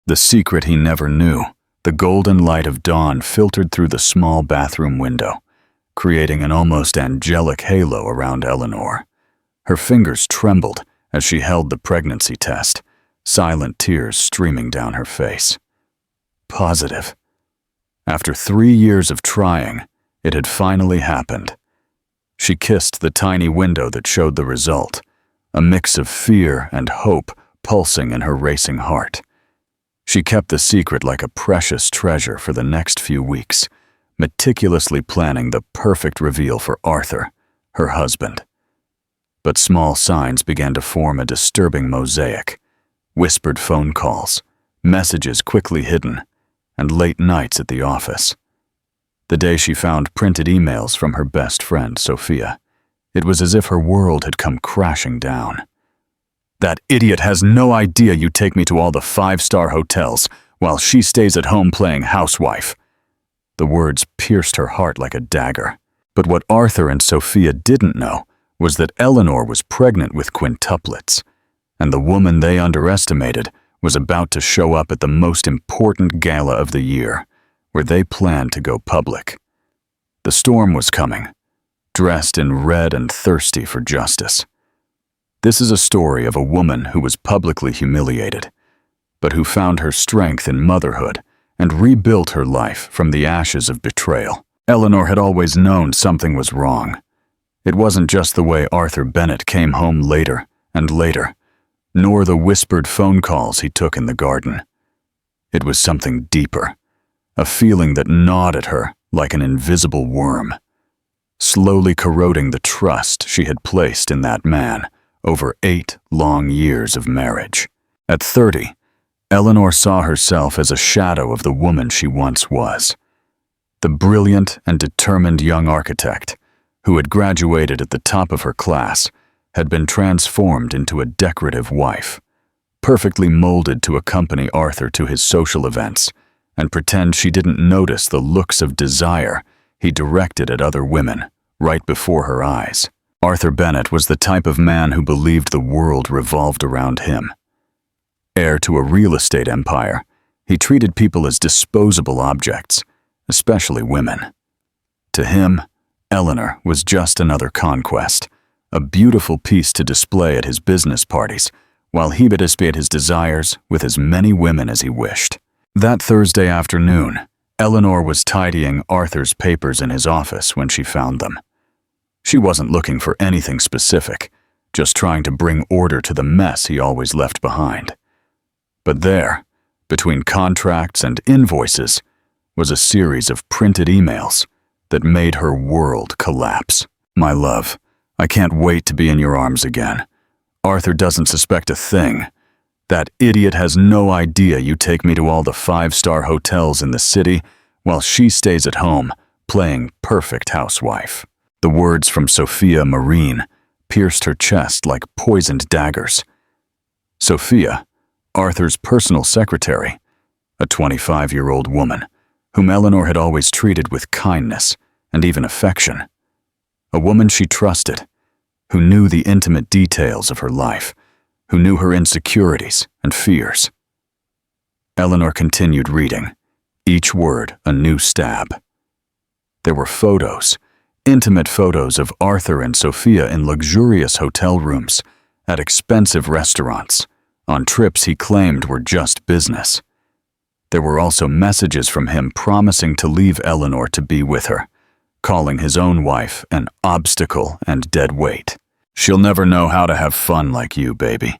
The secret he never knew, the golden light of dawn filtered through the small bathroom window, creating an almost angelic halo around Eleanor. Her fingers trembled as she held the pregnancy test, silent tears streaming down her face. Positive. After 3 years of trying, it had finally happened. She kissed the tiny window that showed the result, a mix of fear and hope pulsing in her racing heart. She kept the secret like a precious treasure for the next few weeks, meticulously planning the perfect reveal for Arthur, her husband. But small signs began to form a disturbing mosaic: whispered phone calls, messages quickly hidden, and late nights at the office. The day she found printed emails from her best friend, Sophia, it was as if her world had come crashing down. "That idiot has no idea you take me to all the 5-star hotels while she stays at home playing housewife." The words pierced her heart like a dagger. But what Arthur and Sophia didn't know was that Eleanor was pregnant with quintuplets, and the woman they underestimated was about to show up at the most important gala of the year, where they planned to go public. The storm was coming, dressed in red and thirsty for justice. This is a story of a woman who was publicly humiliated, but who found her strength in motherhood and rebuilt her life from the ashes of betrayal. Eleanor had always known something was wrong. It wasn't just the way Arthur Bennett came home later and later, nor the whispered phone calls he took in the garden. It was something deeper, a feeling that gnawed at her like an invisible worm, slowly corroding the trust she had placed in that man over 8 long years of marriage. At 30, Eleanor saw herself as a shadow of the woman she once was. The brilliant and determined young architect, who had graduated at the top of her class, had been transformed into a decorative wife, perfectly molded to accompany Arthur to his social events and pretend she didn't notice the looks of desire he directed at other women right before her eyes. Arthur Bennett was the type of man who believed the world revolved around him. Heir to a real estate empire, he treated people as disposable objects, especially women. To him, Eleanor was just another conquest, a beautiful piece to display at his business parties, while he would dissipate his desires with as many women as he wished. That Thursday afternoon, Eleanor was tidying Arthur's papers in his office when she found them. She wasn't looking for anything specific, just trying to bring order to the mess he always left behind. But there, between contracts and invoices, was a series of printed emails that made her world collapse. "My love, I can't wait to be in your arms again. Arthur doesn't suspect a thing. That idiot has no idea you take me to all the 5-star hotels in the city while she stays at home playing perfect housewife." The words from Sophia Marine pierced her chest like poisoned daggers. Sophia, Arthur's personal secretary, a 25-year-old woman whom Eleanor had always treated with kindness and even affection. A woman she trusted, who knew the intimate details of her life, who knew her insecurities and fears. Eleanor continued reading, each word a new stab. There were photos, intimate photos of Arthur and Sophia in luxurious hotel rooms, at expensive restaurants, on trips he claimed were just business. There were also messages from him promising to leave Eleanor to be with her, calling his own wife an obstacle and dead weight. "She'll never know how to have fun like you, baby.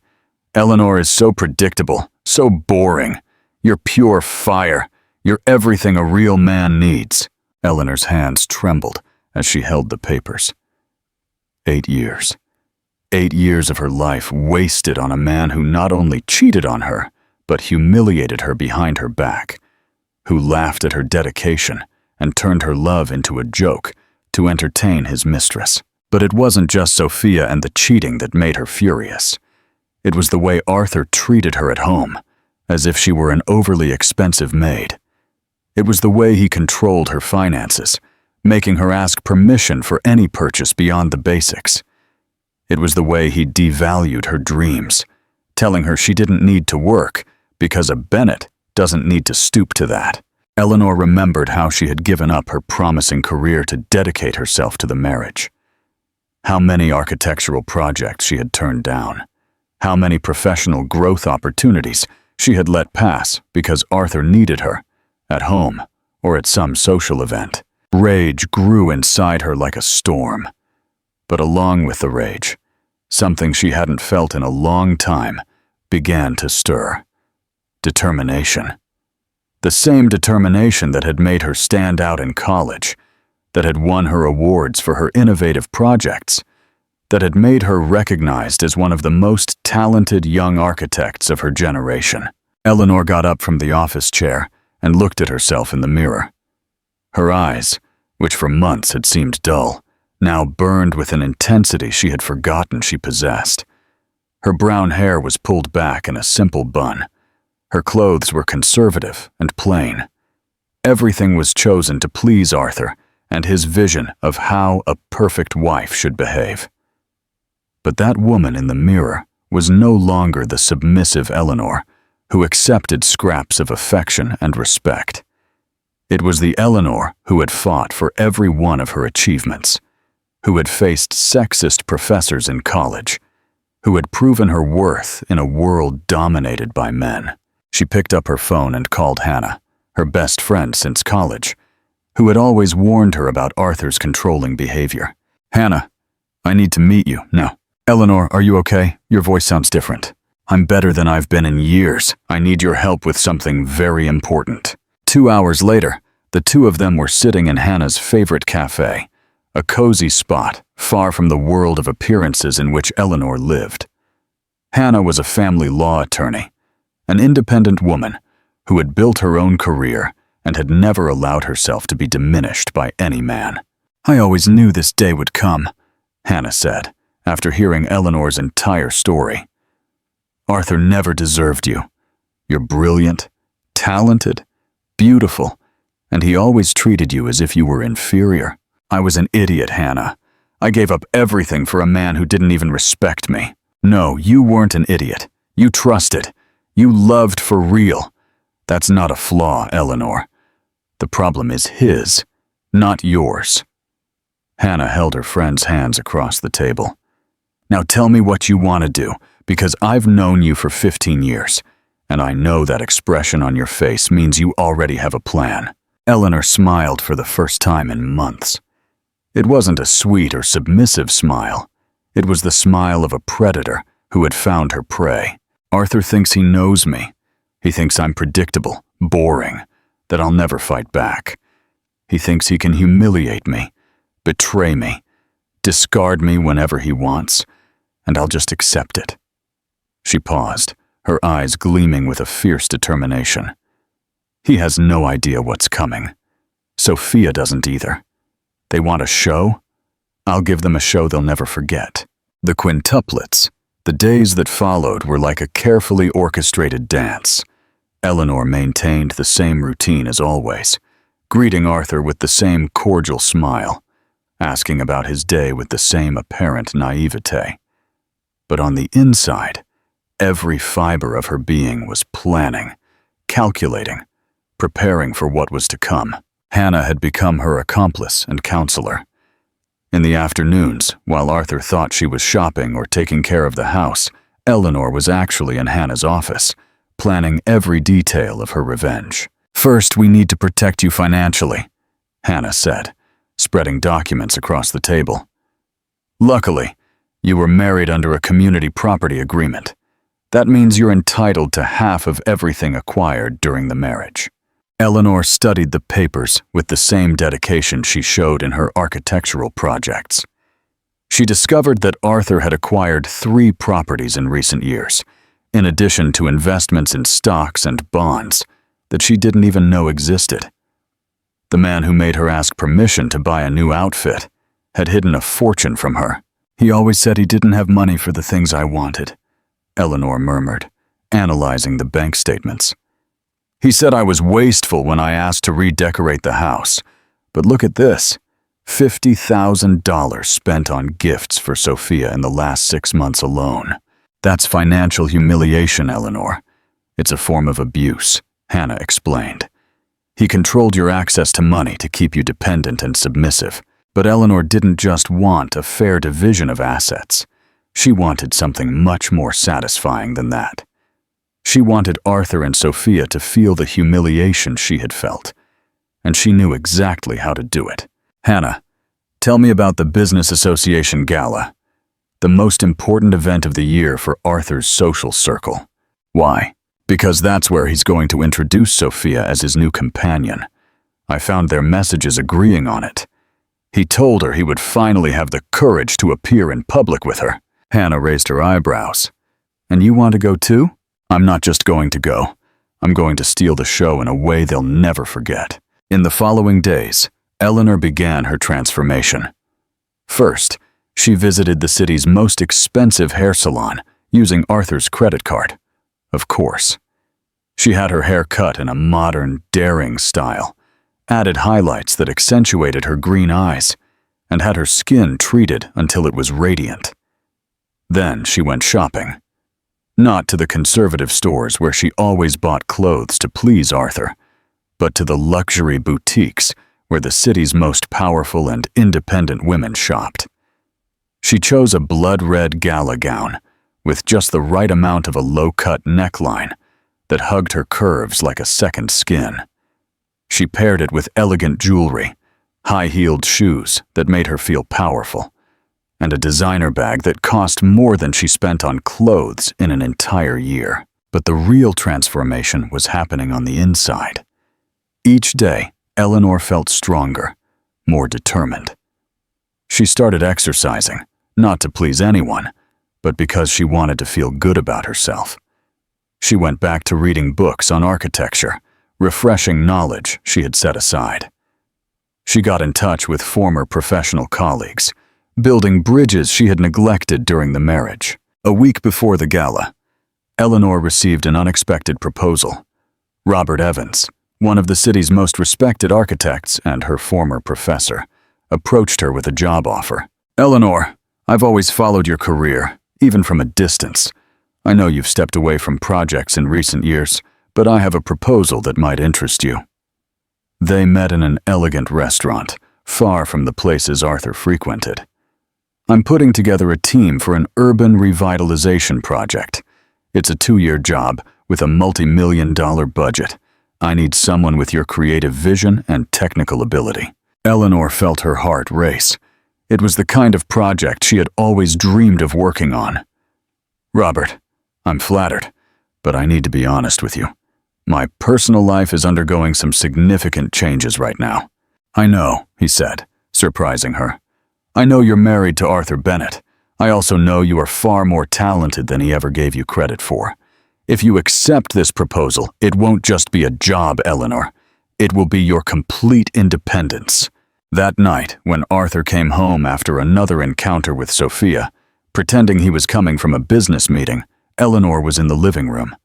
Eleanor is so predictable, so boring. You're pure fire. You're everything a real man needs." Eleanor's hands trembled as she held the papers. 8 years. 8 years of her life wasted on a man who not only cheated on her, but humiliated her behind her back, who laughed at her dedication and turned her love into a joke to entertain his mistress. But it wasn't just Sophia and the cheating that made her furious. It was the way Arthur treated her at home, as if she were an overly expensive maid. It was the way he controlled her finances, making her ask permission for any purchase beyond the basics. It was the way he devalued her dreams, telling her she didn't need to work because a Bennett doesn't need to stoop to that. Eleanor remembered how she had given up her promising career to dedicate herself to the marriage. How many architectural projects she had turned down. How many professional growth opportunities she had let pass because Arthur needed her, at home or at some social event. Rage grew inside her like a storm. But along with the rage, something she hadn't felt in a long time began to stir. Determination. The same determination that had made her stand out in college, that had won her awards for her innovative projects, that had made her recognized as one of the most talented young architects of her generation. Eleanor got up from the office chair and looked at herself in the mirror. Her eyes, which for months had seemed dull, now burned with an intensity she had forgotten she possessed. Her brown hair was pulled back in a simple bun. Her clothes were conservative and plain. Everything was chosen to please Arthur and his vision of how a perfect wife should behave. But that woman in the mirror was no longer the submissive Eleanor who accepted scraps of affection and respect. It was the Eleanor who had fought for every one of her achievements, who had faced sexist professors in college, who had proven her worth in a world dominated by men. She picked up her phone and called Hannah, her best friend since college, who had always warned her about Arthur's controlling behavior. "Hannah, I need to meet you now." "Eleanor, are you okay? Your voice sounds different." "I'm better than I've been in years. I need your help with something very important." 2 hours later, the two of them were sitting in Hannah's favorite cafe, a cozy spot far from the world of appearances in which Eleanor lived. Hannah was a family law attorney, an independent woman who had built her own career and had never allowed herself to be diminished by any man. "I always knew this day would come," Hannah said, after hearing Eleanor's entire story. "Arthur never deserved you. You're brilliant, talented, beautiful, and he always treated you as if you were inferior. I was an idiot, Hannah. I gave up everything for a man who didn't even respect me." "No, you weren't an idiot. You trusted. You loved for real. That's not a flaw, Eleanor. The problem is his, not yours." Hannah held her friend's hands across the table. "Now tell me what you want to do, because I've known you for 15 years, and I know that expression on your face means you already have a plan." Eleanor smiled for the first time in months. It wasn't a sweet or submissive smile. It was the smile of a predator who had found her prey. "Arthur thinks he knows me. He thinks I'm predictable, boring, that I'll never fight back. He thinks he can humiliate me, betray me, discard me whenever he wants, and I'll just accept it." She paused, her eyes gleaming with a fierce determination. "He has no idea what's coming. Sophia doesn't either. They want a show? I'll give them a show they'll never forget." The quintuplets, the days that followed, were like a carefully orchestrated dance. Eleanor maintained the same routine as always, greeting Arthur with the same cordial smile, asking about his day with the same apparent naivete. But on the inside, every fiber of her being was planning, calculating, preparing for what was to come. Hannah had become her accomplice and counselor. In the afternoons, while Arthur thought she was shopping or taking care of the house, Eleanor was actually in Hannah's office, planning every detail of her revenge. "First, we need to protect you financially," Hannah said, spreading documents across the table. "Luckily, you were married under a community property agreement. That means you're entitled to half of everything acquired during the marriage." Eleanor studied the papers with the same dedication she showed in her architectural projects. She discovered that Arthur had acquired 3 properties in recent years, in addition to investments in stocks and bonds that she didn't even know existed. The man who made her ask permission to buy a new outfit had hidden a fortune from her. "He always said he didn't have money for the things I wanted," Eleanor murmured, analyzing the bank statements. "He said I was wasteful when I asked to redecorate the house. But look at this. $50,000 spent on gifts for Sophia in the last 6 months alone. That's financial humiliation, Eleanor. It's a form of abuse," Hannah explained. He controlled your access to money to keep you dependent and submissive. But Eleanor didn't just want a fair division of assets. She wanted something much more satisfying than that. She wanted Arthur and Sophia to feel the humiliation she had felt, and she knew exactly how to do it. Hannah, tell me about the Business Association Gala, the most important event of the year for Arthur's social circle. Why? Because that's where he's going to introduce Sophia as his new companion. I found their messages agreeing on it. He told her he would finally have the courage to appear in public with her. Hannah raised her eyebrows. And you want to go too? I'm not just going to go. I'm going to steal the show in a way they'll never forget. In the following days, Eleanor began her transformation. First, she visited the city's most expensive hair salon using Arthur's credit card. Of course. She had her hair cut in a modern, daring style, added highlights that accentuated her green eyes, and had her skin treated until it was radiant. Then she went shopping. Not to the conservative stores where she always bought clothes to please Arthur, but to the luxury boutiques where the city's most powerful and independent women shopped. She chose a blood-red gala gown with just the right amount of a low-cut neckline that hugged her curves like a second skin. She paired it with elegant jewelry, high-heeled shoes that made her feel powerful, and a designer bag that cost more than she spent on clothes in an entire year. But the real transformation was happening on the inside. Each day, Eleanor felt stronger, more determined. She started exercising, not to please anyone, but because she wanted to feel good about herself. She went back to reading books on architecture, refreshing knowledge she had set aside. She got in touch with former professional colleagues, building bridges she had neglected during the marriage. A week before the gala, Eleanor received an unexpected proposal. Robert Evans, one of the city's most respected architects and her former professor, approached her with a job offer. Eleanor, I've always followed your career, even from a distance. I know you've stepped away from projects in recent years, but I have a proposal that might interest you. They met in an elegant restaurant, far from the places Arthur frequented. I'm putting together a team for an urban revitalization project. It's a 2-year job with a multi-million-dollar budget. I need someone with your creative vision and technical ability. Eleanor felt her heart race. It was the kind of project she had always dreamed of working on. Robert, I'm flattered, but I need to be honest with you. My personal life is undergoing some significant changes right now. I know, he said, surprising her. I know you're married to Arthur Bennett. I also know you are far more talented than he ever gave you credit for. If you accept this proposal, it won't just be a job, Eleanor. It will be your complete independence. That night, when Arthur came home after another encounter with Sophia, pretending he was coming from a business meeting, Eleanor was in the living room,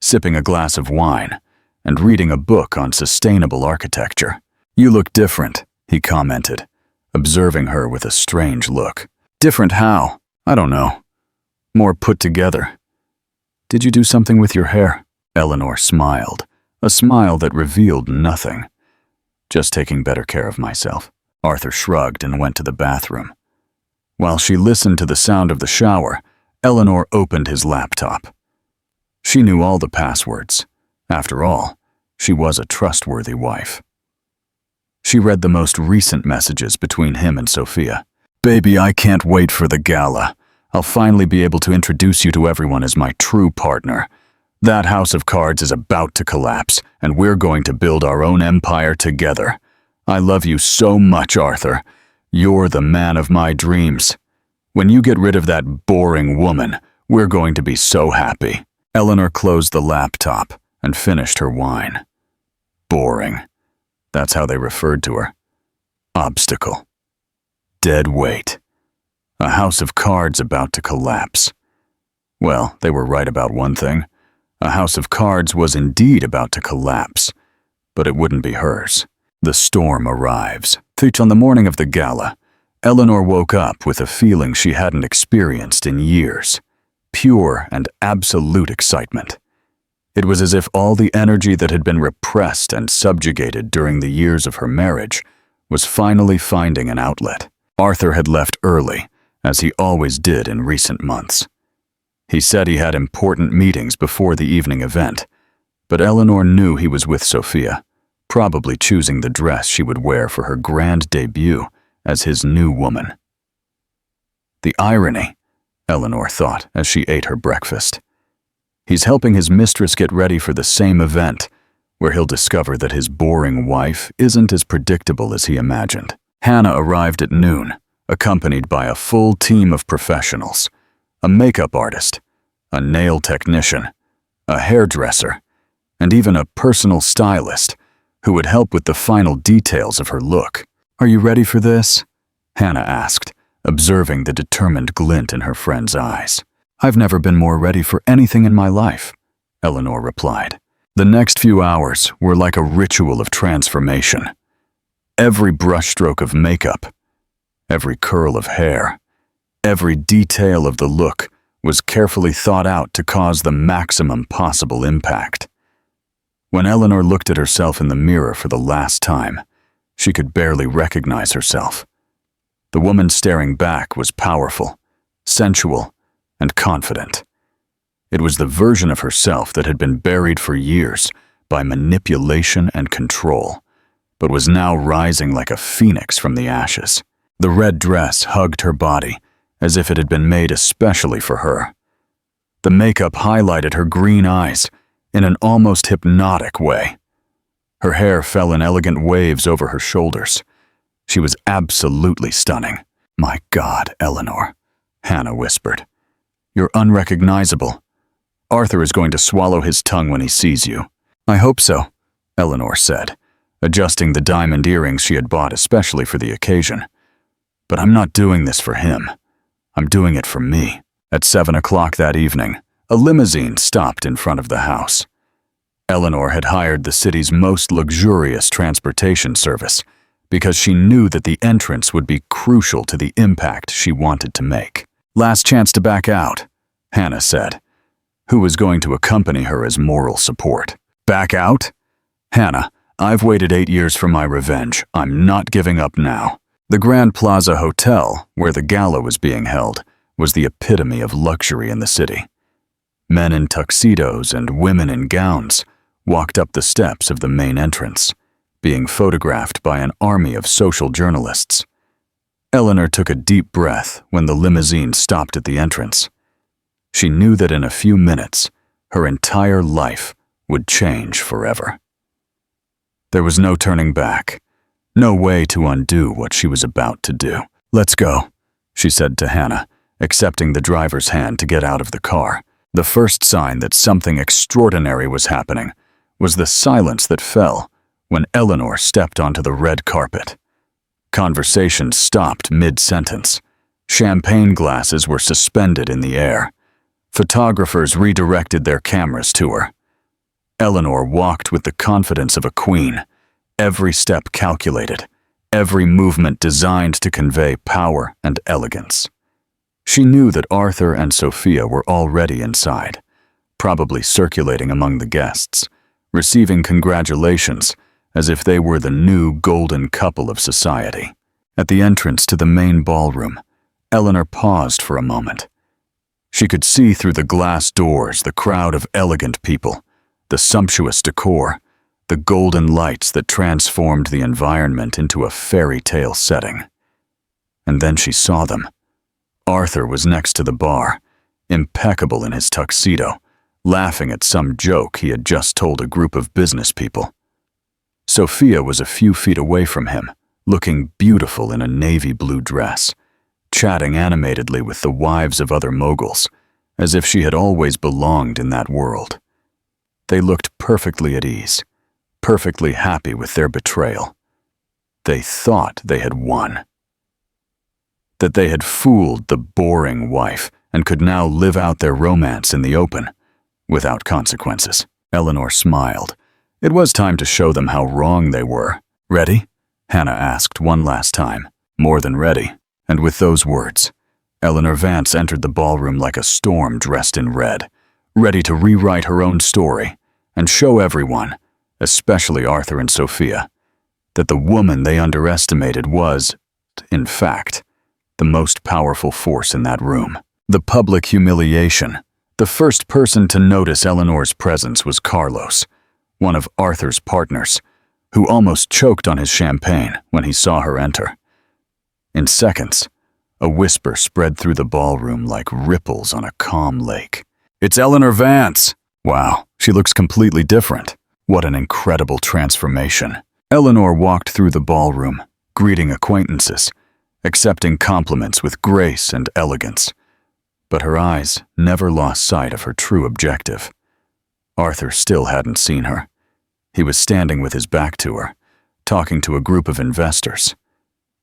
sipping a glass of wine and reading a book on sustainable architecture. You look different, he commented, observing her with a strange look. Different how? I don't know. More put together. Did you do something with your hair? Eleanor smiled, a smile that revealed nothing. Just taking better care of myself. Arthur shrugged and went to the bathroom. While she listened to the sound of the shower, Eleanor opened his laptop. She knew all the passwords. After all, she was a trustworthy wife. She read the most recent messages between him and Sophia. Baby, I can't wait for the gala. I'll finally be able to introduce you to everyone as my true partner. That house of cards is about to collapse, and we're going to build our own empire together. I love you so much, Arthur. You're the man of my dreams. When you get rid of that boring woman, we're going to be so happy. Eleanor closed the laptop and finished her wine. Boring. That's how they referred to her. Obstacle. Dead weight. A house of cards about to collapse. Well, they were right about one thing. A house of cards was indeed about to collapse, but it wouldn't be hers. The storm arrives. On the morning of the gala, Eleanor woke up with a feeling she hadn't experienced in years. Pure and absolute excitement. It was as if all the energy that had been repressed and subjugated during the years of her marriage was finally finding an outlet. Arthur had left early, as he always did in recent months. He said he had important meetings before the evening event, but Eleanor knew he was with Sophia, probably choosing the dress she would wear for her grand debut as his new woman. The irony, Eleanor thought as she ate her breakfast. He's helping his mistress get ready for the same event, where he'll discover that his boring wife isn't as predictable as he imagined. Hannah arrived at noon, accompanied by a full team of professionals, a makeup artist, a nail technician, a hairdresser, and even a personal stylist who would help with the final details of her look. "Are you ready for this?" Hannah asked, observing the determined glint in her friend's eyes. "I've never been more ready for anything in my life," Eleanor replied. The next few hours were like a ritual of transformation. Every brushstroke of makeup, every curl of hair, every detail of the look was carefully thought out to cause the maximum possible impact. When Eleanor looked at herself in the mirror for the last time, she could barely recognize herself. The woman staring back was powerful, sensual, and confident. It was the version of herself that had been buried for years by manipulation and control, but was now rising like a phoenix from the ashes. The red dress hugged her body as if it had been made especially for her. The makeup highlighted her green eyes in an almost hypnotic way. Her hair fell in elegant waves over her shoulders. She was absolutely stunning. "My God, Eleanor," Hannah whispered. "You're unrecognizable. Arthur is going to swallow his tongue when he sees you." "I hope so," Eleanor said, adjusting the diamond earrings she had bought especially for the occasion. "But I'm not doing this for him. I'm doing it for me." At 7 o'clock that evening, a limousine stopped in front of the house. Eleanor had hired the city's most luxurious transportation service because she knew that the entrance would be crucial to the impact she wanted to make. "Last chance to back out," Hannah said, who was going to accompany her as moral support. "Back out? Hannah, I've waited 8 years for my revenge. I'm not giving up now." The Grand Plaza Hotel, where the gala was being held, was the epitome of luxury in the city. Men in tuxedos and women in gowns walked up the steps of the main entrance, being photographed by an army of social journalists. Eleanor took a deep breath when the limousine stopped at the entrance. She knew that in a few minutes, her entire life would change forever. There was no turning back, no way to undo what she was about to do. "Let's go," she said to Hannah, accepting the driver's hand to get out of the car. The first sign that something extraordinary was happening was the silence that fell when Eleanor stepped onto the red carpet. Conversation stopped mid-sentence. Champagne glasses were suspended in the air. Photographers redirected their cameras to her. Eleanor walked with the confidence of a queen, every step calculated, every movement designed to convey power and elegance. She knew that Arthur and Sophia were already inside, probably circulating among the guests, receiving congratulations as if they were the new golden couple of society. At the entrance to the main ballroom, Eleanor paused for a moment. She could see through the glass doors the crowd of elegant people, the sumptuous decor, the golden lights that transformed the environment into a fairy tale setting. And then she saw them. Arthur was next to the bar, impeccable in his tuxedo, laughing at some joke he had just told a group of business people. Sophia was a few feet away from him, looking beautiful in a navy blue dress, chatting animatedly with the wives of other moguls, as if she had always belonged in that world. They looked perfectly at ease, perfectly happy with their betrayal. They thought they had won. That they had fooled the boring wife and could now live out their romance in the open, without consequences. Eleanor smiled. It was time to show them how wrong they were. "Ready?" Hannah asked one last time. "More than ready." And with those words, Eleanor Vance entered the ballroom like a storm dressed in red, ready to rewrite her own story and show everyone, especially Arthur and Sophia, that the woman they underestimated was, in fact, the most powerful force in that room. The public humiliation. The first person to notice Eleanor's presence was Carlos, one of Arthur's partners, who almost choked on his champagne when he saw her enter. In seconds, a whisper spread through the ballroom like ripples on a calm lake. "It's Eleanor Vance!" Wow, she looks completely different. What an incredible transformation. Eleanor walked through the ballroom, greeting acquaintances, accepting compliments with grace and elegance. But her eyes never lost sight of her true objective. Arthur still hadn't seen her. He was standing with his back to her, talking to a group of investors.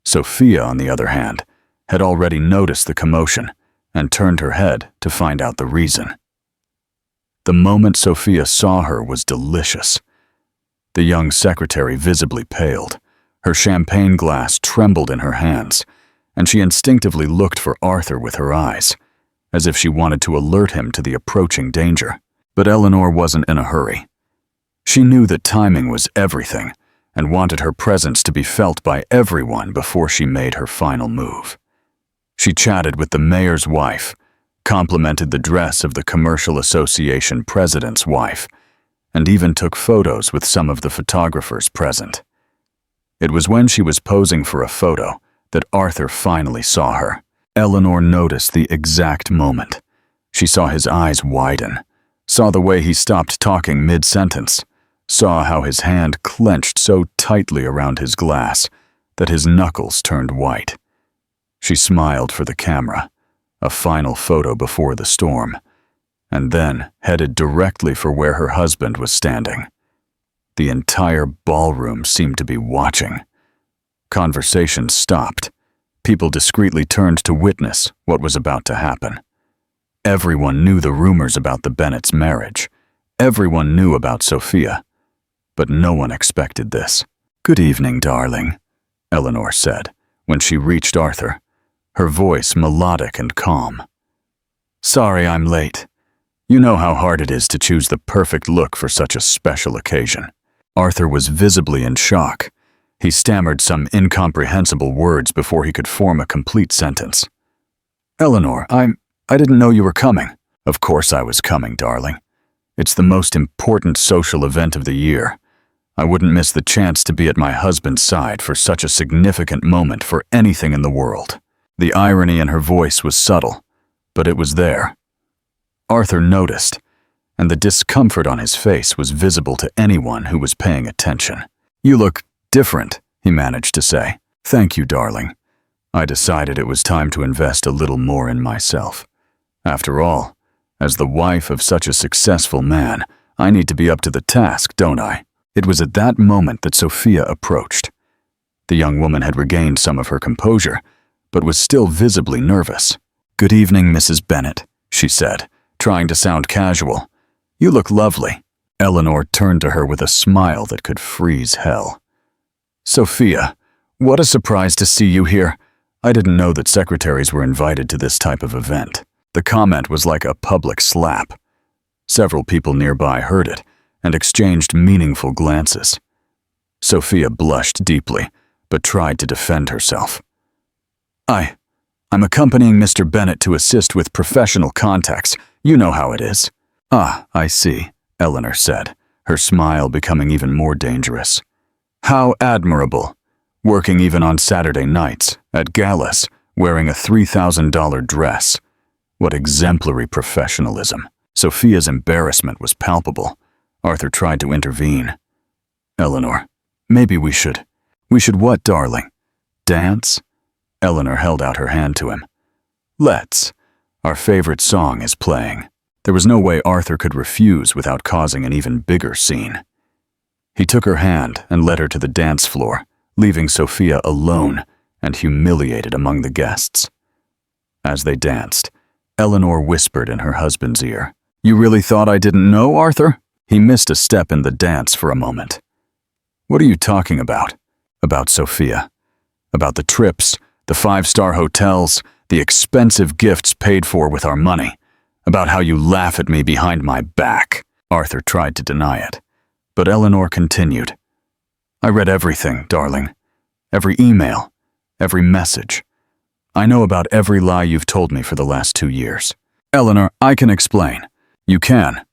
Sophia, on the other hand, had already noticed the commotion and turned her head to find out the reason. The moment Sophia saw her was delicious. The young secretary visibly paled. Her champagne glass trembled in her hands, and she instinctively looked for Arthur with her eyes, as if she wanted to alert him to the approaching danger. But Eleanor wasn't in a hurry. She knew that timing was everything and wanted her presence to be felt by everyone before she made her final move. She chatted with the mayor's wife, complimented the dress of the Commercial Association president's wife, and even took photos with some of the photographers present. It was when she was posing for a photo that Arthur finally saw her. Eleanor noticed the exact moment. She saw his eyes widen, saw the way he stopped talking mid-sentence, saw how his hand clenched so tightly around his glass that his knuckles turned white. She smiled for the camera, a final photo before the storm, and then headed directly for where her husband was standing. The entire ballroom seemed to be watching. Conversation stopped. People discreetly turned to witness what was about to happen. Everyone knew the rumors about the Bennetts' marriage. Everyone knew about Sophia. But no one expected this. "Good evening, darling," Eleanor said when she reached Arthur, her voice melodic and calm. "Sorry I'm late. You know how hard it is to choose the perfect look for such a special occasion." Arthur was visibly in shock. He stammered some incomprehensible words before he could form a complete sentence. "Eleanor, I didn't know you were coming." "Of course I was coming, darling. It's the most important social event of the year. I wouldn't miss the chance to be at my husband's side for such a significant moment for anything in the world." The irony in her voice was subtle, but it was there. Arthur noticed, and the discomfort on his face was visible to anyone who was paying attention. "You look different," he managed to say. "Thank you, darling. I decided it was time to invest a little more in myself. After all, as the wife of such a successful man, I need to be up to the task, don't I?" It was at that moment that Sophia approached. The young woman had regained some of her composure, but was still visibly nervous. "Good evening, Mrs. Bennet," she said, trying to sound casual. "You look lovely." Eleanor turned to her with a smile that could freeze hell. "Sophia, what a surprise to see you here. I didn't know that secretaries were invited to this type of event." The comment was like a public slap. Several people nearby heard it and exchanged meaningful glances. Sophia blushed deeply, but tried to defend herself. I'm accompanying Mr. Bennet to assist with professional contacts. You know how it is." "Ah, I see," Eleanor said, her smile becoming even more dangerous. "How admirable. Working even on Saturday nights, at galas, wearing a $3,000 dress. What exemplary professionalism." Sophia's embarrassment was palpable. Arthur tried to intervene. "Eleanor, maybe we should." "We should what, darling? Dance?" Eleanor held out her hand to him. "Let's. Our favorite song is playing." There was no way Arthur could refuse without causing an even bigger scene. He took her hand and led her to the dance floor, leaving Sophia alone and humiliated among the guests. As they danced, Eleanor whispered in her husband's ear, "You really thought I didn't know, Arthur?" He missed a step in the dance for a moment. "What are you talking about?" "About Sophia. About the trips, the 5-star hotels, the expensive gifts paid for with our money. About how you laugh at me behind my back." Arthur tried to deny it, but Eleanor continued. I read everything, darling. Every email, every message. I know about every lie you've told me for the last 2 years. Eleanor, I can explain. You can.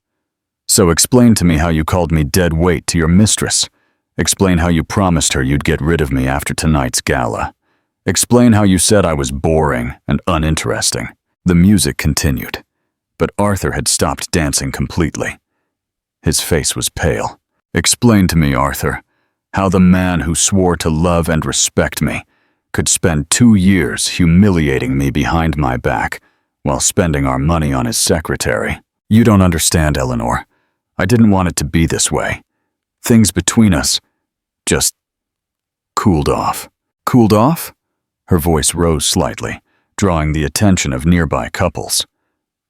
So explain to me how you called me dead weight to your mistress. Explain how you promised her you'd get rid of me after tonight's gala. Explain how you said I was boring and uninteresting. The music continued, but Arthur had stopped dancing completely. His face was pale. Explain to me, Arthur, how the man who swore to love and respect me could spend 2 years humiliating me behind my back while spending our money on his secretary. You don't understand, Eleanor. I didn't want it to be this way. Things between us just cooled off. Cooled off? Her voice rose slightly, drawing the attention of nearby couples.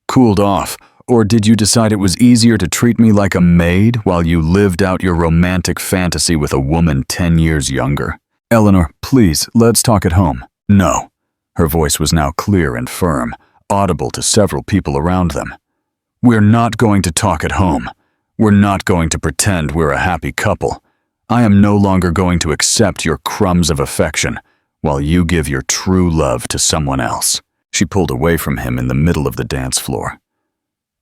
Cooled off, or did you decide it was easier to treat me like a maid while you lived out your romantic fantasy with a woman 10 years younger? Eleanor, please, let's talk at home. No. Her voice was now clear and firm, audible to several people around them. We're not going to talk at home. We're not going to pretend we're a happy couple. I am no longer going to accept your crumbs of affection while you give your true love to someone else. She pulled away from him in the middle of the dance floor.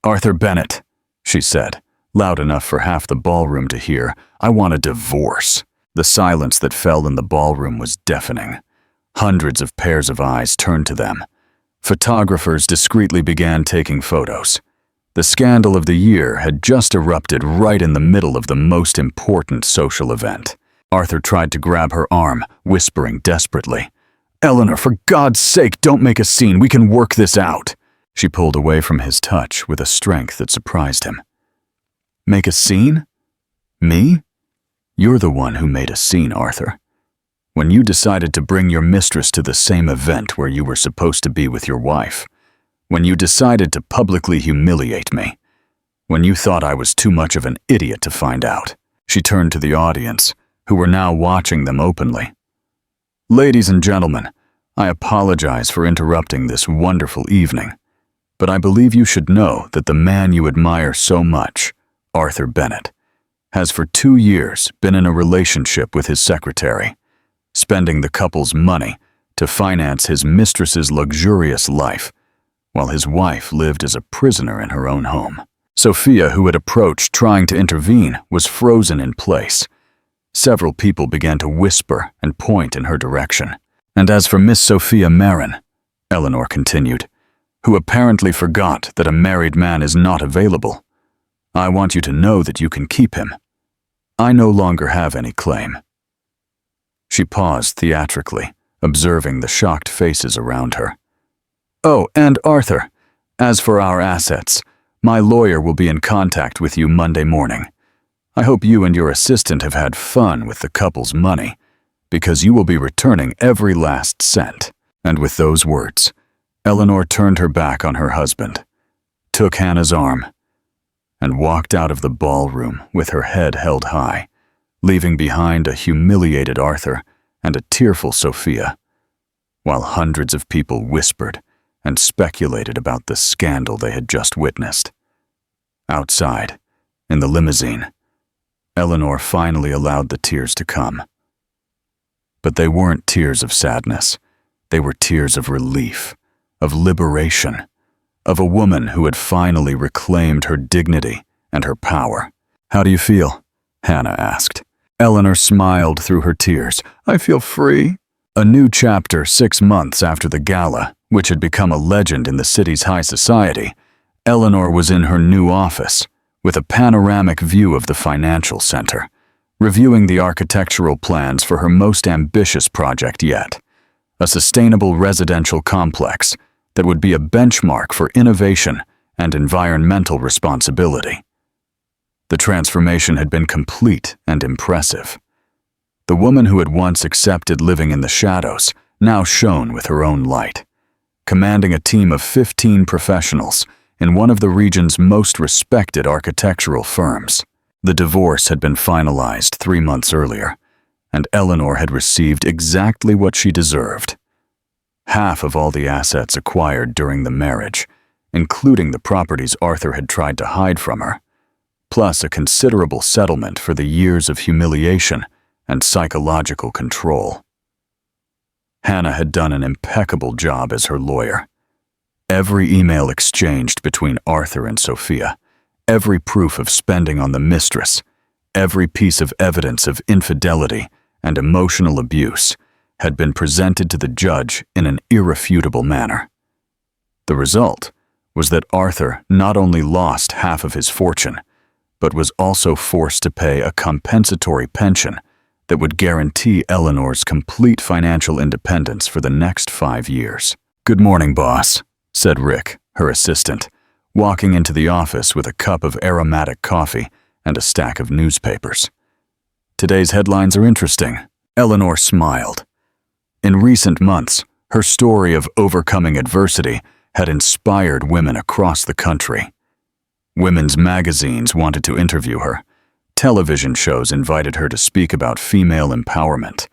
Arthur Bennett, she said, loud enough for half the ballroom to hear, I want a divorce. The silence that fell in the ballroom was deafening. Hundreds of pairs of eyes turned to them. Photographers discreetly began taking photos. The scandal of the year had just erupted right in the middle of the most important social event. Arthur tried to grab her arm, whispering desperately, Eleanor, for God's sake, don't make a scene. We can work this out. She pulled away from his touch with a strength that surprised him. Make a scene? Me? You're the one who made a scene, Arthur. When you decided to bring your mistress to the same event where you were supposed to be with your wife. When you decided to publicly humiliate me. When you thought I was too much of an idiot to find out. She turned to the audience, who were now watching them openly. Ladies and gentlemen, I apologize for interrupting this wonderful evening, but I believe you should know that the man you admire so much, Arthur Bennett, has for 2 years been in a relationship with his secretary, spending the couple's money to finance his mistress's luxurious life, while his wife lived as a prisoner in her own home. Sophia, who had approached trying to intervene, was frozen in place. Several people began to whisper and point in her direction. And as for Miss Sophia Marin, Eleanor continued, who apparently forgot that a married man is not available, I want you to know that you can keep him. I no longer have any claim. She paused theatrically, observing the shocked faces around her. Oh, and Arthur, as for our assets, my lawyer will be in contact with you Monday morning. I hope you and your assistant have had fun with the couple's money, because you will be returning every last cent. And with those words, Eleanor turned her back on her husband, took Hannah's arm, and walked out of the ballroom with her head held high, leaving behind a humiliated Arthur and a tearful Sophia, while hundreds of people whispered and speculated about the scandal they had just witnessed. Outside, in the limousine, Eleanor finally allowed the tears to come. But they weren't tears of sadness. They were tears of relief, of liberation, of a woman who had finally reclaimed her dignity and her power. How do you feel? Hannah asked. Eleanor smiled through her tears. I feel free. A new chapter 6 months after the gala, which had become a legend in the city's high society, Eleanor was in her new office, with a panoramic view of the financial center, reviewing the architectural plans for her most ambitious project yet, a sustainable residential complex that would be a benchmark for innovation and environmental responsibility. The transformation had been complete and impressive. The woman who had once accepted living in the shadows now shone with her own light, commanding a team of 15 professionals in one of the region's most respected architectural firms. The divorce had been finalized 3 months earlier, and Eleanor had received exactly what she deserved. Half of all the assets acquired during the marriage, including the properties Arthur had tried to hide from her. plus a considerable settlement for the years of humiliation and psychological control. Hannah had done an impeccable job as her lawyer. Every email exchanged between Arthur and Sophia, every proof of spending on the mistress, every piece of evidence of infidelity and emotional abuse had been presented to the judge in an irrefutable manner. The result was that Arthur not only lost half of his fortune, but was also forced to pay a compensatory pension that would guarantee Eleanor's complete financial independence for the next 5 years. "Good morning, boss," said Rick, her assistant, walking into the office with a cup of aromatic coffee and a stack of newspapers. "Today's headlines are interesting." Eleanor smiled. In recent months, her story of overcoming adversity had inspired women across the country. Women's magazines wanted to interview her. Television shows invited her to speak about female empowerment,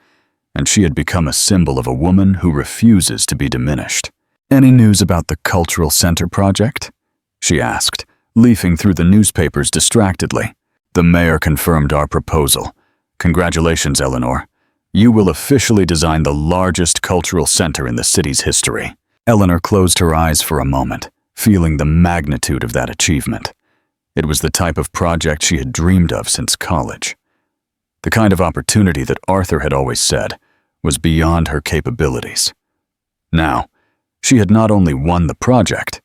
and she had become a symbol of a woman who refuses to be diminished. "Any news about the Cultural Center project?" she asked, leafing through the newspapers distractedly. "The mayor confirmed our proposal. Congratulations, Eleanor. You will officially design the largest cultural center in the city's history." Eleanor closed her eyes for a moment, feeling the magnitude of that achievement. It was the type of project she had dreamed of since college. The kind of opportunity that Arthur had always said was beyond her capabilities. Now, she had not only won the project,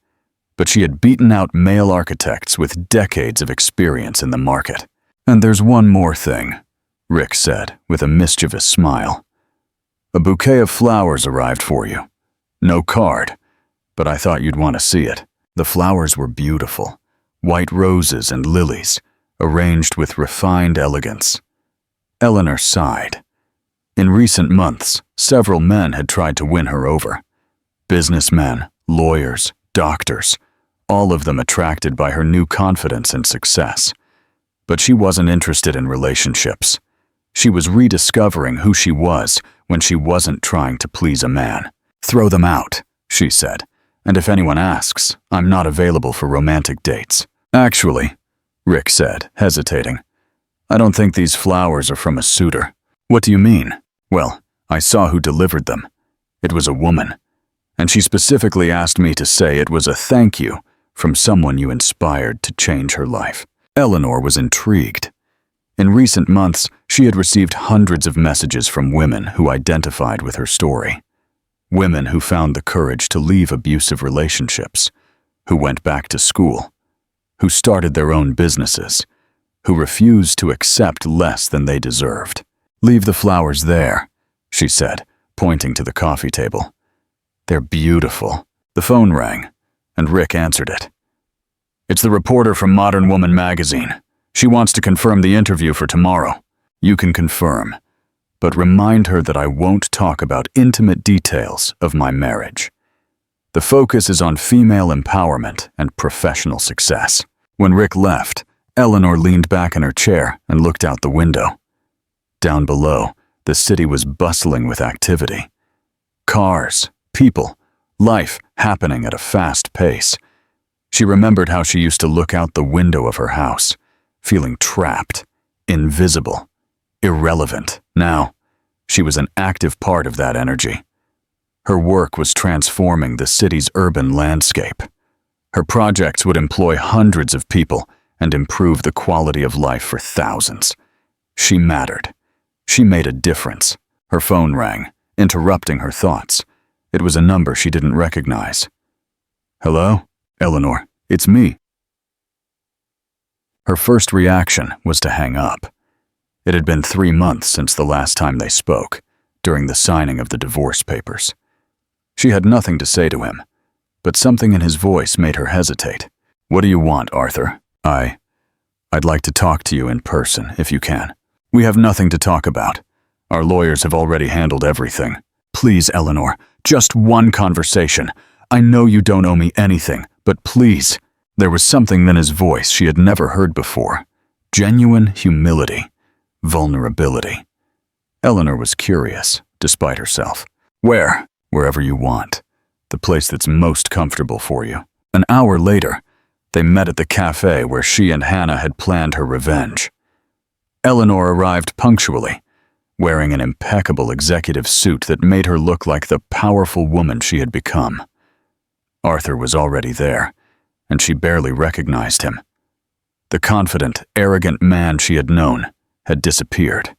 but she had beaten out male architects with decades of experience in the market. "And there's one more thing," Rick said with a mischievous smile. "A bouquet of flowers arrived for you. No card, but I thought you'd want to see it." The flowers were beautiful, white roses and lilies, arranged with refined elegance. Eleanor sighed. In recent months, several men had tried to win her over. Businessmen, lawyers, doctors, all of them attracted by her new confidence and success. But she wasn't interested in relationships. She was rediscovering who she was when she wasn't trying to please a man. "Throw them out," she said, "and if anyone asks, I'm not available for romantic dates." "Actually," Rick said, hesitating, "I don't think these flowers are from a suitor." "What do you mean?" "Well, I saw who delivered them. It was a woman, and she specifically asked me to say it was a thank you from someone you inspired to change her life." Eleanor was intrigued. In recent months, she had received hundreds of messages from women who identified with her story. Women who found the courage to leave abusive relationships, who went back to school, who started their own businesses, who refused to accept less than they deserved. "Leave the flowers there," she said, pointing to the coffee table. "They're beautiful." The phone rang, and Rick answered it. "It's the reporter from Modern Woman magazine. She wants to confirm the interview for tomorrow." "You can confirm, but remind her that I won't talk about intimate details of my marriage. The focus is on female empowerment and professional success." When Rick left, Eleanor leaned back in her chair and looked out the window. Down below, the city was bustling with activity. Cars, people, life happening at a fast pace. She remembered how she used to look out the window of her house, feeling trapped, invisible, irrelevant. Now, she was an active part of that energy. Her work was transforming the city's urban landscape. Her projects would employ hundreds of people and improve the quality of life for thousands. She mattered. She made a difference. Her phone rang, interrupting her thoughts. It was a number she didn't recognize. "Hello? Eleanor, it's me." Her first reaction was to hang up. It had been 3 months since the last time they spoke, during the signing of the divorce papers. She had nothing to say to him, but something in his voice made her hesitate. "What do you want, Arthur?" I'd like to talk to you in person, if you can." "We have nothing to talk about. Our lawyers have already handled everything." "Please, Eleanor, just one conversation. I know you don't owe me anything, but please." There was something in his voice she had never heard before. Genuine humility, vulnerability. Eleanor was curious, despite herself. "Wherever you want. The place that's most comfortable for you." An hour later, They met at the cafe where she and Hannah had planned her revenge. Eleanor arrived punctually, wearing an impeccable executive suit that made her look like the powerful woman she had become. Arthur was already there, and she barely recognized him. The confident, arrogant man she had known had disappeared.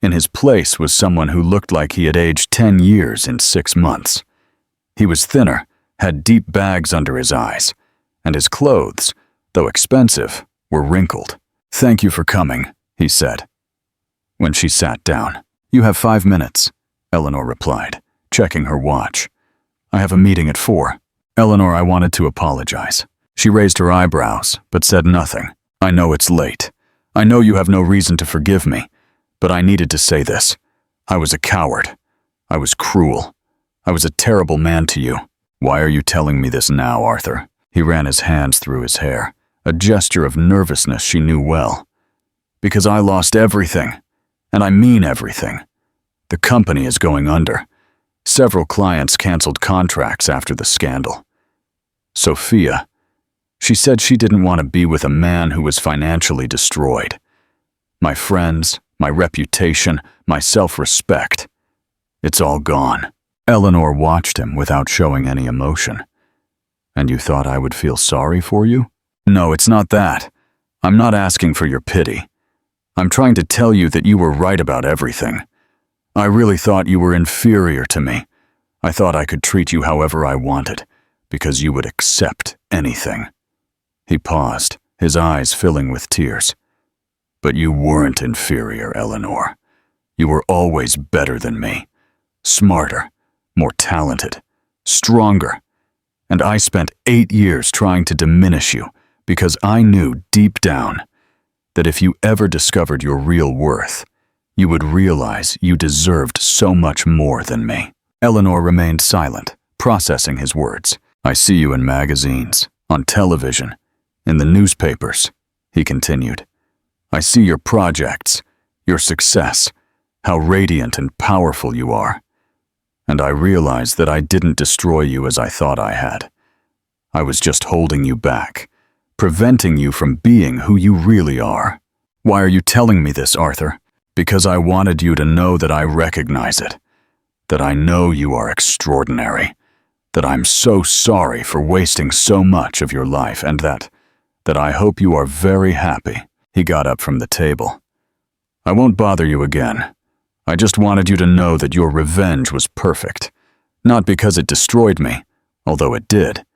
In his place was someone who looked like he had aged 10 years in 6 months. He was thinner, had deep bags under his eyes, and his clothes, though expensive, were wrinkled. "Thank you for coming," he said. When she sat down, "You have 5 minutes," Eleanor replied, checking her watch. "I have a meeting at 4. "Eleanor, I wanted to apologize." She raised her eyebrows, but said nothing. "I know it's late. I know you have no reason to forgive me, but I needed to say this. I was a coward. I was cruel. I was a terrible man to you." "Why are you telling me this now, Arthur?" He ran his hands through his hair, a gesture of nervousness she knew well. "Because I lost everything, and I mean everything. The company is going under. Several clients canceled contracts after the scandal. Sophia, she said she didn't want to be with a man who was financially destroyed. My friends, my reputation, my self-respect. It's all gone." Eleanor watched him without showing any emotion. "And you thought I would feel sorry for you?" "No, it's not that. I'm not asking for your pity. I'm trying to tell you that you were right about everything. I really thought you were inferior to me. I thought I could treat you however I wanted, because you would accept anything." He paused, his eyes filling with tears. "But you weren't inferior, Eleanor. You were always better than me. Smarter, more talented, stronger. And I spent 8 years trying to diminish you because I knew deep down that if you ever discovered your real worth, you would realize you deserved so much more than me." Eleanor remained silent, processing his words. "I see you in magazines, on television, in the newspapers," he continued. "I see your projects, your success, how radiant and powerful you are. And I realize that I didn't destroy you as I thought I had. I was just holding you back, preventing you from being who you really are. Why are you telling me this, Arthur? Because I wanted you to know that I recognize it, that I know you are extraordinary, that I'm so sorry for wasting so much of your life, and that I hope you are very happy." He got up from the table. "I won't bother you again. I just wanted you to know that your revenge was perfect, not because it destroyed me, although it did,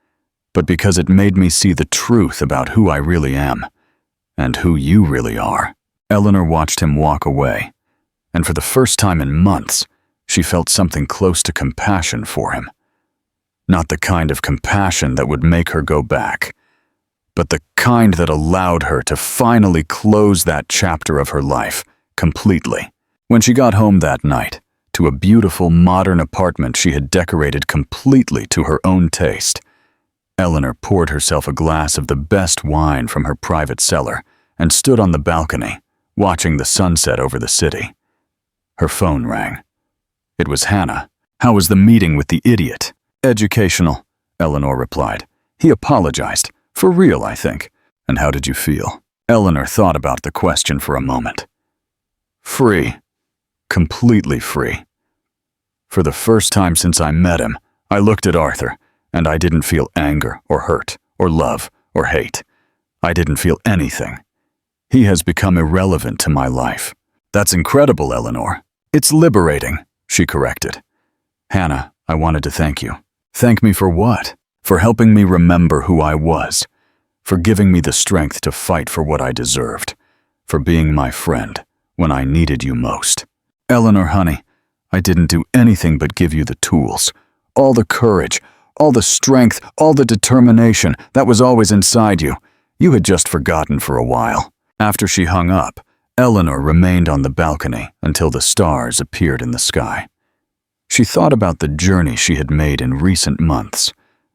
but because it made me see the truth about who I really am, and who you really are." Eleanor watched him walk away, and for the first time in months, she felt something close to compassion for him. Not the kind of compassion that would make her go back, but the kind that allowed her to finally close that chapter of her life completely. When she got home that night, to a beautiful modern apartment she had decorated completely to her own taste, Eleanor poured herself a glass of the best wine from her private cellar and stood on the balcony, watching the sunset over the city. Her phone rang. It was Hannah. "How was the meeting with the idiot?" "Educational," Eleanor replied. "He apologized. For real, I think." "And how did you feel?" Eleanor thought about the question for a moment. "Free. Completely free. For the first time since I met him, I looked at Arthur, and I didn't feel anger or hurt or love or hate. I didn't feel anything. He has become irrelevant to my life." "That's incredible, Eleanor." "It's liberating," she corrected. "Hannah, I wanted to thank you." "Thank me for what?" "For helping me remember who I was, for giving me the strength to fight for what I deserved, for being my friend when I needed you most." "Eleanor, honey, I didn't do anything but give you the tools, all the courage, all the strength, all the determination that was always inside you. You had just forgotten for a while." After she hung up, Eleanor remained on the balcony until the stars appeared in the sky. She thought about the journey she had made in recent months,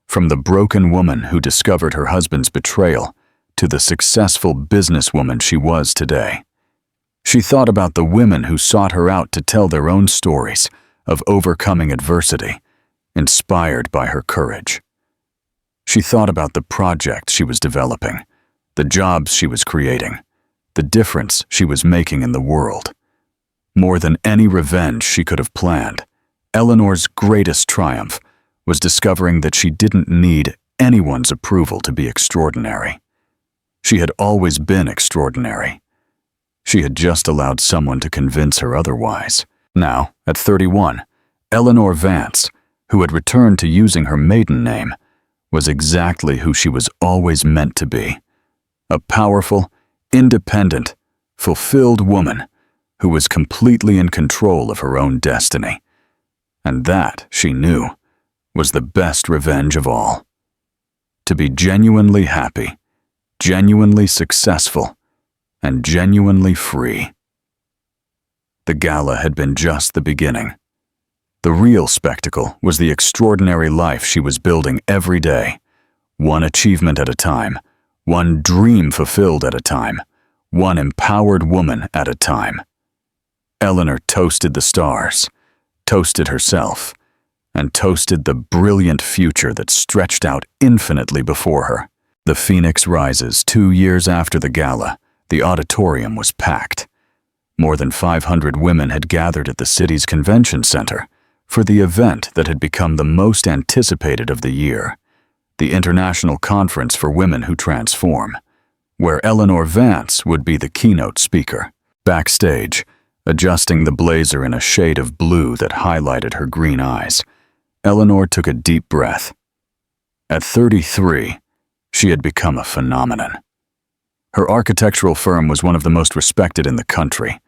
from the broken woman who discovered her husband's betrayal to the successful businesswoman she was today. She thought about the women who sought her out to tell their own stories of overcoming adversity, inspired by her courage. She thought about the project she was developing, the jobs she was creating, the difference she was making in the world. More than any revenge she could have planned, Eleanor's greatest triumph was discovering that she didn't need anyone's approval to be extraordinary. She had always been extraordinary. She had just allowed someone to convince her otherwise. Now, at 31, Eleanor Vance, who had returned to using her maiden name, was exactly who she was always meant to be. A powerful, independent, fulfilled woman who was completely in control of her own destiny. And that, she knew, was the best revenge of all. To be genuinely happy, genuinely successful, and genuinely free. The gala had been just the beginning. The real spectacle was the extraordinary life she was building every day, one achievement at a time, one dream fulfilled at a time, one empowered woman at a time. Eleanor toasted the stars, toasted herself, and toasted the brilliant future that stretched out infinitely before her. The Phoenix rises 2 years after the gala. The auditorium was packed. More than 500 women had gathered at the city's convention center for the event that had become the most anticipated of the year, the International Conference for Women Who Transform, where Eleanor Vance would be the keynote speaker. Backstage, adjusting the blazer in a shade of blue that highlighted her green eyes, Eleanor took a deep breath. At 33, she had become a phenomenon. Her architectural firm was one of the most respected in the country.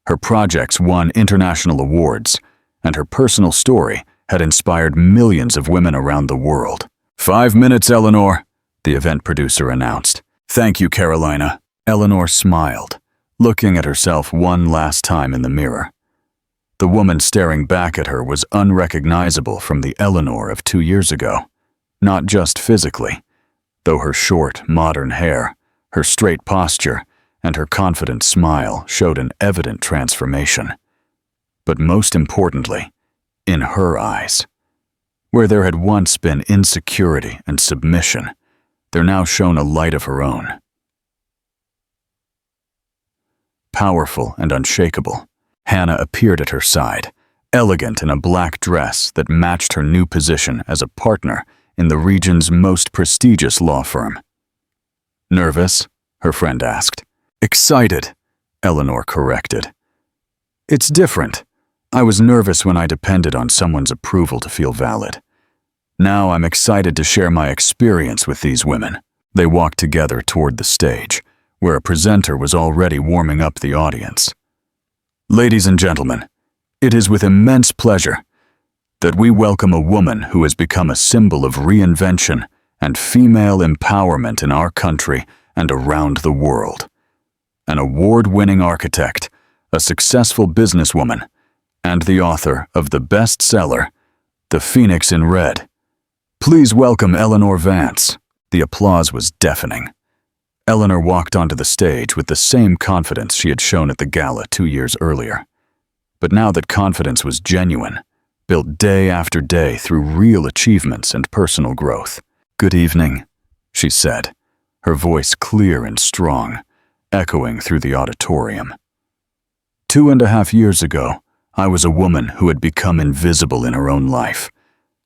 Her projects won international awards, and her personal story had inspired millions of women around the world. 5 minutes, Eleanor, the event producer announced. Thank you, Carolina. Eleanor smiled, looking at herself one last time in the mirror. The woman staring back at her was unrecognizable from the Eleanor of 2 years ago, not just physically, though her short, modern hair, her straight posture, and her confident smile showed an evident transformation. But most importantly, in her eyes. Where there had once been insecurity and submission, there now shone a light of her own. Powerful and unshakable, Hannah appeared at her side, elegant in a black dress that matched her new position as a partner in the region's most prestigious law firm. Nervous? Her friend asked. Excited, Eleanor corrected. It's different. I was nervous when I depended on someone's approval to feel valid. Now I'm excited to share my experience with these women. They walked together toward the stage, where a presenter was already warming up the audience. Ladies and gentlemen, it is with immense pleasure that we welcome a woman who has become a symbol of reinvention and female empowerment in our country and around the world. An award-winning architect, a successful businesswoman, and the author of the bestseller, The Phoenix in Red. Please welcome Eleanor Vance. The applause was deafening. Eleanor walked onto the stage with the same confidence she had shown at the gala 2 years earlier. But now that confidence was genuine, built day after day through real achievements and personal growth. Good evening, she said, her voice clear and strong, echoing through the auditorium. 2.5 years ago, I was a woman who had become invisible in her own life.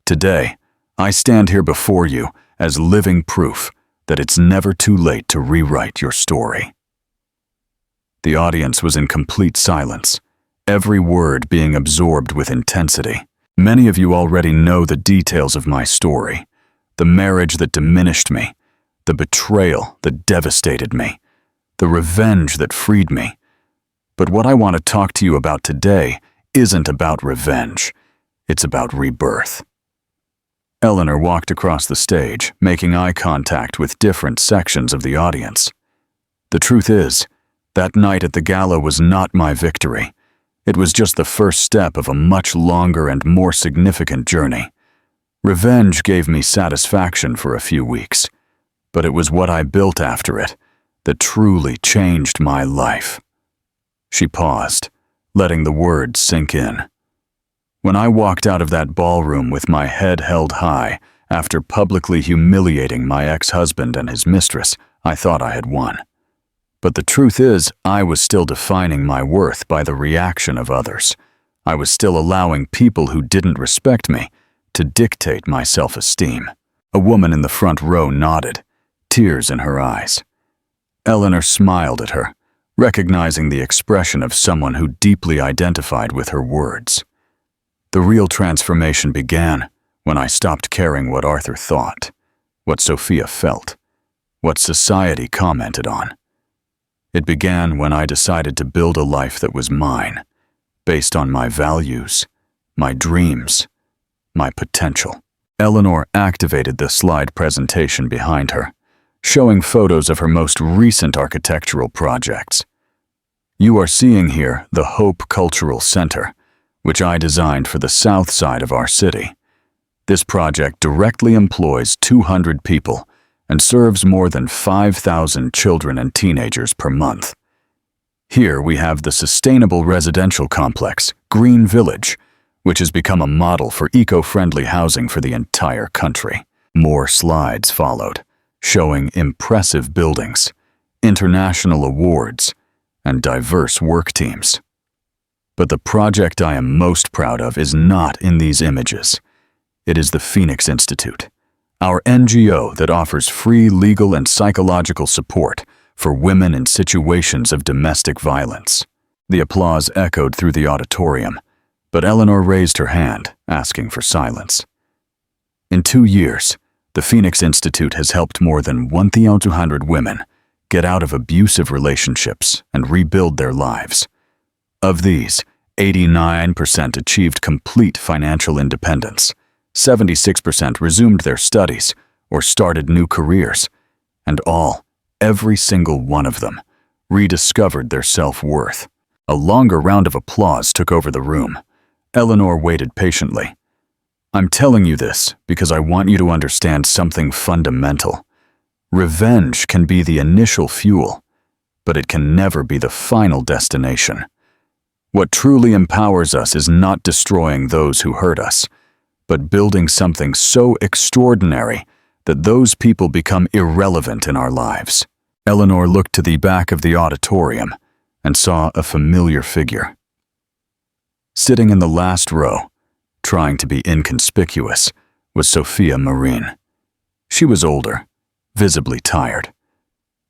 Today, I stand here before you as living proof that it's never too late to rewrite your story. The audience was in complete silence, every word being absorbed with intensity. Many of you already know the details of my story, the marriage that diminished me, the betrayal that devastated me, the revenge that freed me. But what I want to talk to you about today isn't about revenge. It's about rebirth. Eleanor walked across the stage, making eye contact with different sections of the audience. The truth is, that night at the gala was not my victory. It was just the first step of a much longer and more significant journey. Revenge gave me satisfaction for a few weeks, but it was what I built after it that truly changed my life. She paused, letting the words sink in. When I walked out of that ballroom with my head held high After publicly humiliating my ex-husband and his mistress, I thought I had won. But the truth is, I was still defining my worth by the reaction of others. I was still allowing people who didn't respect me to dictate my self-esteem. A woman in the front row nodded, tears in her eyes. Eleanor smiled at her, recognizing the expression of someone who deeply identified with her words. The real transformation began when I stopped caring what Arthur thought, what Sophia felt, what society commented on. It began when I decided to build a life that was mine, based on my values, my dreams, my potential. Eleanor activated the slide presentation behind her, showing photos of her most recent architectural projects. You are seeing here the Hope Cultural Center, which I designed for the south side of our city. This project directly employs 200 people and serves more than 5,000 children and teenagers per month. Here we have the sustainable residential complex, Green Village, which has become a model for eco-friendly housing for the entire country. More slides followed, showing impressive buildings, international awards, and diverse work teams. But the project I am most proud of is not in these images. It is the Phoenix Institute, our NGO that offers free legal and psychological support for women in situations of domestic violence. The applause echoed through the auditorium, but Eleanor raised her hand, asking for silence. In 2 years, the Phoenix Institute has helped more than 1,200 women get out of abusive relationships and rebuild their lives. Of these, 89% achieved complete financial independence, 76% resumed their studies or started new careers, and every single one of them, rediscovered their self-worth. A longer round of applause took over the room. Eleanor waited patiently. I'm telling you this because I want you to understand something fundamental. Revenge can be the initial fuel, but it can never be the final destination. What truly empowers us is not destroying those who hurt us, but building something so extraordinary that those people become irrelevant in our lives. Eleanor looked to the back of the auditorium and saw a familiar figure. Sitting in the last row, trying to be inconspicuous, was Sophia Marine. She was older, visibly tired,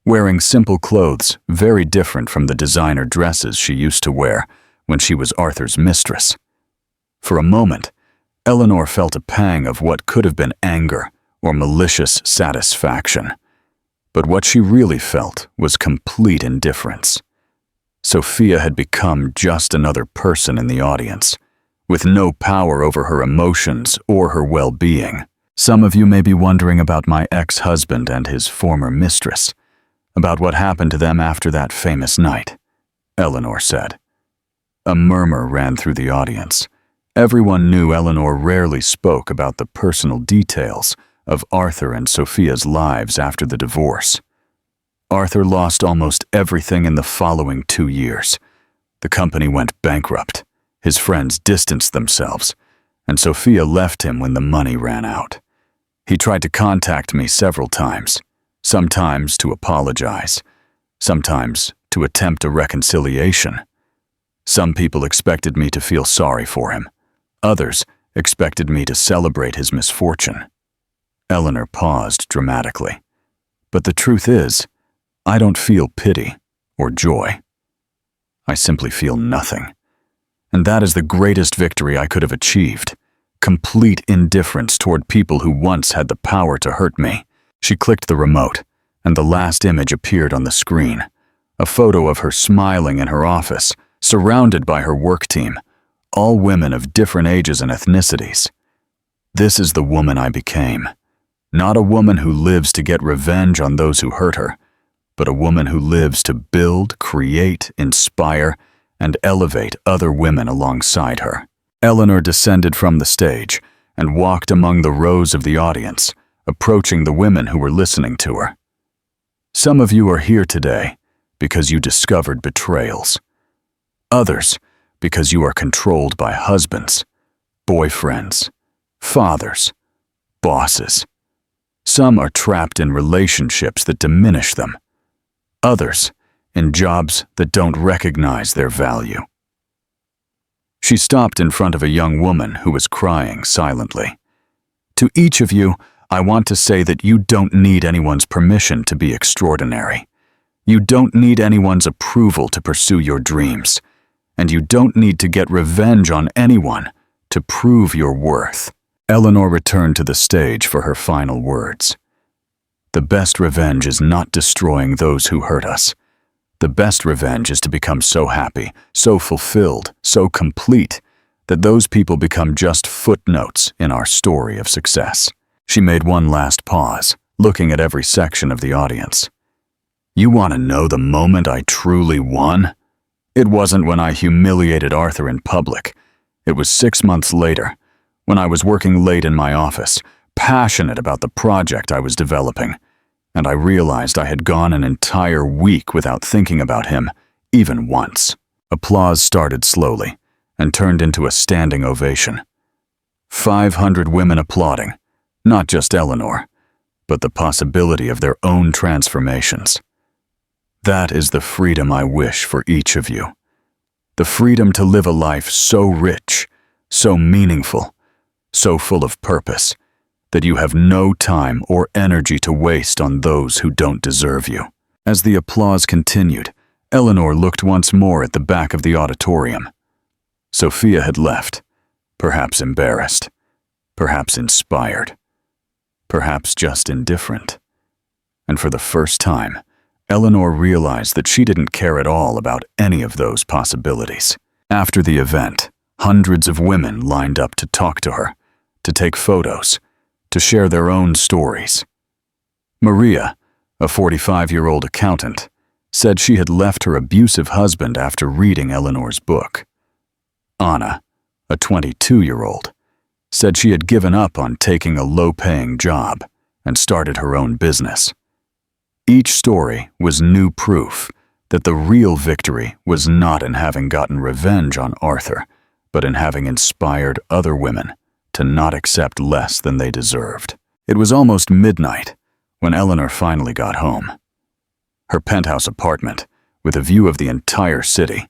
wearing simple clothes very different from the designer dresses she used to wear when she was Arthur's mistress. For a moment, Eleanor felt a pang of what could have been anger or malicious satisfaction. But what she really felt was complete indifference. Sophia had become just another person in the audience, with no power over her emotions or her well-being. Some of you may be wondering about my ex-husband and his former mistress, about what happened to them after that famous night, Eleanor said. A murmur ran through the audience. Everyone knew Eleanor rarely spoke about the personal details of Arthur and Sophia's lives after the divorce. Arthur lost almost everything in the following 2 years. The company went bankrupt, his friends distanced themselves, and Sophia left him when the money ran out. He tried to contact me several times, sometimes to apologize, sometimes to attempt a reconciliation. Some people expected me to feel sorry for him. Others expected me to celebrate his misfortune. Eleanor paused dramatically. But the truth is, I don't feel pity or joy. I simply feel nothing. And that is the greatest victory I could have achieved. Complete indifference toward people who once had the power to hurt me. She clicked the remote, and the last image appeared on the screen. A photo of her smiling in her office, surrounded by her work team, all women of different ages and ethnicities. This is the woman I became. Not a woman who lives to get revenge on those who hurt her, but a woman who lives to build, create, inspire, and elevate other women alongside her. Eleanor descended from the stage and walked among the rows of the audience, approaching the women who were listening to her. Some of you are here today because you discovered betrayals. Others because you are controlled by husbands, boyfriends, fathers, bosses. Some are trapped in relationships that diminish them. Others in jobs that don't recognize their value. She stopped in front of a young woman who was crying silently. To each of you, I want to say that you don't need anyone's permission to be extraordinary. You don't need anyone's approval to pursue your dreams. And you don't need to get revenge on anyone to prove your worth. Eleanor returned to the stage for her final words. The best revenge is not destroying those who hurt us. The best revenge is to become so happy, so fulfilled, so complete, that those people become just footnotes in our story of success. She made one last pause, looking at every section of the audience. You want to know the moment I truly won? It wasn't when I humiliated Arthur in public. It was 6 months later, when I was working late in my office, passionate about the project I was developing, and I realized I had gone an entire week without thinking about him, even once. Applause started slowly and turned into a standing ovation. 500 women applauding, not just Eleanor, but the possibility of their own transformations. That is the freedom I wish for each of you. The freedom to live a life so rich, so meaningful, so full of purpose, that you have no time or energy to waste on those who don't deserve you. As the applause continued, Eleanor looked once more at the back of the auditorium. Sophia had left, perhaps embarrassed, perhaps inspired, perhaps just indifferent. And for the first time, Eleanor realized that she didn't care at all about any of those possibilities. After the event, hundreds of women lined up to talk to her, to take photos, to share their own stories. Maria, a 45-year-old accountant, said she had left her abusive husband after reading Eleanor's book. Anna, a 22-year-old, said she had given up on taking a low-paying job and started her own business. Each story was new proof that the real victory was not in having gotten revenge on Arthur, but in having inspired other women to not accept less than they deserved. It was almost midnight when Eleanor finally got home. Her penthouse apartment, with a view of the entire city,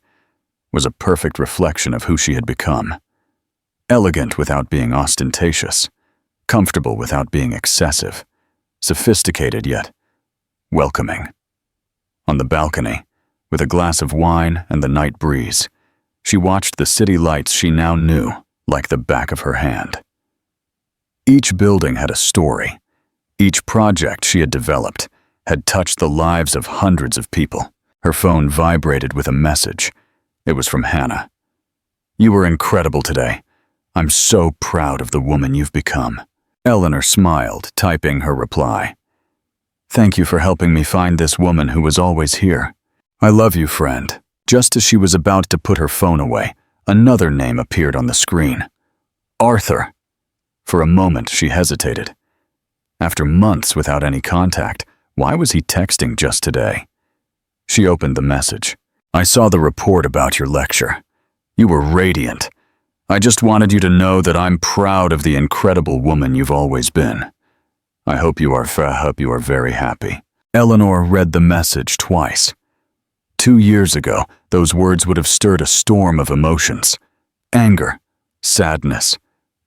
was a perfect reflection of who she had become. Elegant without being ostentatious, comfortable without being excessive, sophisticated yet welcoming. On the balcony, with a glass of wine and the night breeze, she watched the city lights she now knew like the back of her hand. Each building had a story. Each project she had developed had touched the lives of hundreds of people. Her phone vibrated with a message. It was from Hannah. You were incredible today. I'm so proud of the woman you've become. Eleanor smiled, typing her reply. Thank you for helping me find this woman who was always here. I love you, friend. Just as she was about to put her phone away, another name appeared on the screen. Arthur. For a moment, she hesitated. After months without any contact, why was he texting just today? She opened the message. I saw the report about your lecture. You were radiant. I just wanted you to know that I'm proud of the incredible woman you've always been. I hope you are very happy. Eleanor read the message twice. 2 years ago, those words would have stirred a storm of emotions. Anger, sadness,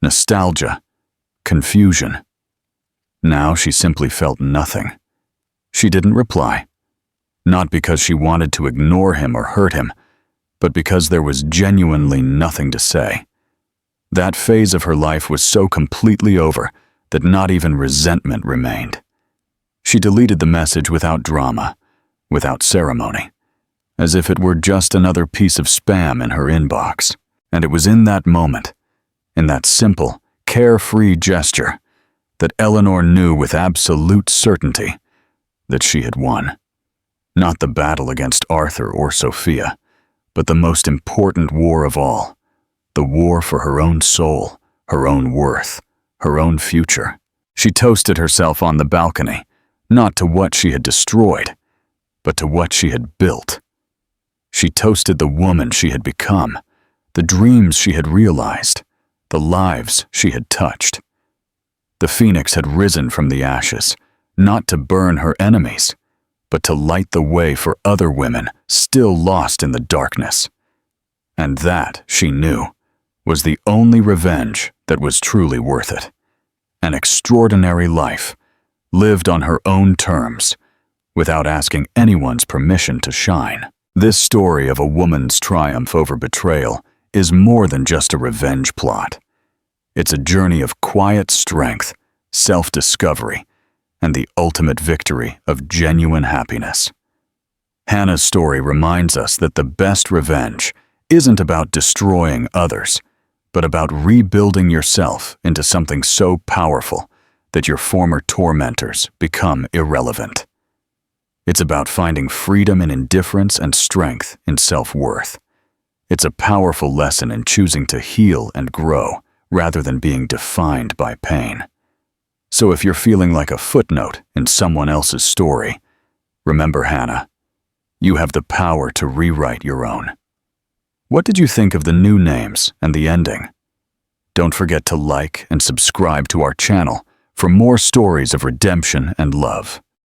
nostalgia, confusion. Now she simply felt nothing. She didn't reply. Not because she wanted to ignore him or hurt him, but because there was genuinely nothing to say. That phase of her life was so completely over that not even resentment remained. She deleted the message without drama, without ceremony, as if it were just another piece of spam in her inbox. And it was in that moment, in that simple, carefree gesture, that Eleanor knew with absolute certainty that she had won. Not the battle against Arthur or Sophia, but the most important war of all, the war for her own soul, her own worth, her own future. She toasted herself on the balcony, not to what she had destroyed, but to what she had built. She toasted the woman she had become, the dreams she had realized, the lives she had touched. The phoenix had risen from the ashes, not to burn her enemies, but to light the way for other women still lost in the darkness. And that, she knew, was the only revenge that was truly worth it. An extraordinary life, lived on her own terms, without asking anyone's permission to shine. This story of a woman's triumph over betrayal is more than just a revenge plot. It's a journey of quiet strength, self-discovery, and the ultimate victory of genuine happiness. Hannah's story reminds us that the best revenge isn't about destroying others, but about rebuilding yourself into something so powerful that your former tormentors become irrelevant. It's about finding freedom in indifference and strength in self-worth. It's a powerful lesson in choosing to heal and grow rather than being defined by pain. So if you're feeling like a footnote in someone else's story, remember Hannah, you have the power to rewrite your own. What did you think of the new names and the ending? Don't forget to like and subscribe to our channel for more stories of redemption and love.